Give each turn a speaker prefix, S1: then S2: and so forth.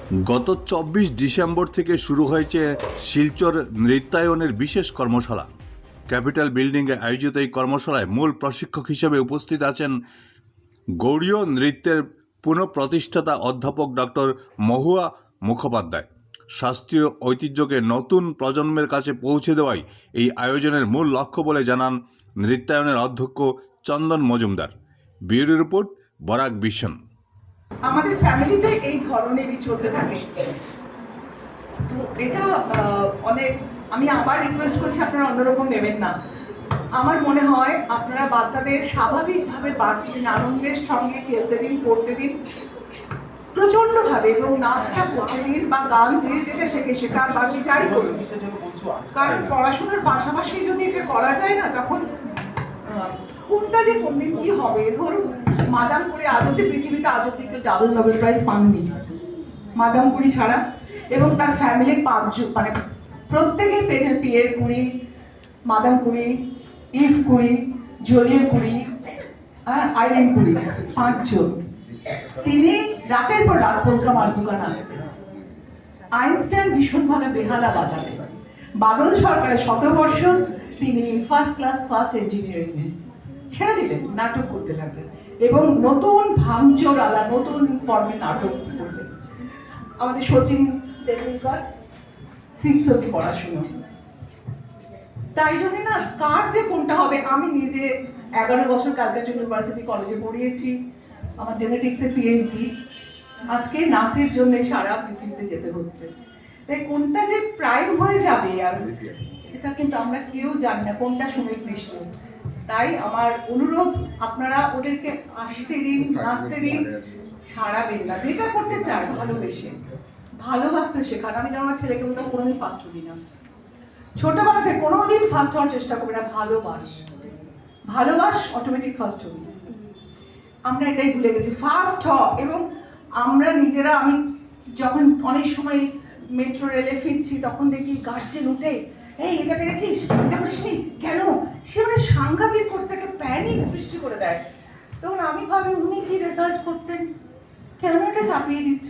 S1: গত ২৪ ডিসেম্বর থেকে শুরু হয়েছে শিলচর নৃত্যায়নের বিশেষ কর্মশালা। ক্যাপিটাল বিল্ডিংয়ে আয়োজিত এই কর্মশালায় মূল প্রশিক্ষক হিসেবে উপস্থিত আছেন গৌড়ীয় নৃত্যের পুনঃপ্রতিষ্ঠাতা অধ্যাপক ডক্টর মহুয়া মুখোপাধ্যায়। শাস্ত্রীয় ঐতিহ্যকে নতুন প্রজন্মের কাছে পৌঁছে দেওয়াই এই আয়োজনের মূল লক্ষ্য বলে জানান নৃত্যায়নের অধ্যক্ষ Chandan Majumdar. Bureau report, Barak vision.
S2: আমাদের ফ্যামিলিতে এই ধরনেরই চলতে থাকে। তো এটা অনেক, আমি আবার রিকোয়েস্ট করছি আপনারা অন্যরকম নেবেন না। আমার মনে হয় আপনারা বাচ্চাদের স্বাভাবিকভাবে বাড়তি আনন্দের সঙ্গে খেলতে দিন, পড়তে দিন প্রচন্ডভাবে, এবং নাচটা করতে দিন বা গান যে যেটা শেখে শেখার বাকি যাই করুন। কারণ পড়াশোনার পাশাপাশি যদি এটা করা যায় না, তখন কোনটা যে কোনদিন কি হবে। ধরুন মাদামপুরি আজ অব্দি পৃথিবীতে আজ অব্দি কেউ ডাবল নোবেল প্রাইজ পাননি মাদামপুরি ছাড়া, এবং তার ফ্যামিলির 5 জন, মানে প্রত্যেকেই পেয়েছেন পিয়ের কুড়ি, মাদাম কুড়ি, ইভ কুড়ি, জলিও কুড়ি, আইরিন কুড়ি, 5 জন। তিনি রাতের পর রাত পোলকা মার্জুকা নাচতেন। আইনস্টাইন ভীষণ ভালো বেহালা বাজাতেন। বাদল সরকারের 100 বর্ষ তিনি ফার্স্ট ক্লাস ফার্স্ট ইঞ্জিনিয়ারিং ছেড়ে দিলেন, নাটক করতে লাগলেন, এবং নতুন ভাঙচোর আলা নতুন ফর্মে নাটক করলেন। আমাদের শচীন তেন্ডুলকর 6 অব্দি পড়াশুনো। তাই জন্য না, কার যে কোনটা হবে। আমি নিজে 11 বছর ক্যালকাটা ইউনিভার্সিটি কলেজে পড়িয়েছি, আমার জেনেটিক্সে পিএইচডি। আজকে নাচের জন্য সারা পৃথিবীতে যেতে হচ্ছে। তাই কোনটা যে প্রাইম হয়ে যাবে আর এটা কিন্তু আমরা কেউ জানি না, কোনটা সুনির্দিষ্ট। তাই আমার অনুরোধ, আপনারা ওদেরকে আসতে দিন, নাচতে দিন, ছাড়াবেন না। যেটা করতে চায় ভালোবেসে, ভালোবাসতে শেখান। আমি যেমন আমার ছেলেকে বলতাম কোনোদিন ফার্স্ট হবি না, ছোটবেলা থেকে কোনোদিন ফার্স্ট হওয়ার চেষ্টা করবি না, ভালোবাস, অটোমেটিক ফার্স্ট হবি। আমরা এটাই ভুলে গেছি, ফার্স্ট হ। এবং আমরা নিজেরা, আমি যখন অনেক সময় মেট্রো রেলে ফিরছি, তখন দেখি গার্জেন উঠে, এই এটা পেরেছিস, এটা করিসনি কেন, সে মানে সাংঘাতিক করতে থাকে, প্যানিক সৃষ্টি করে দেয়। তখন আমি ভাবি উনি কি রেজাল্ট করতেন, কেন এটা চাপিয়ে দিচ্ছে।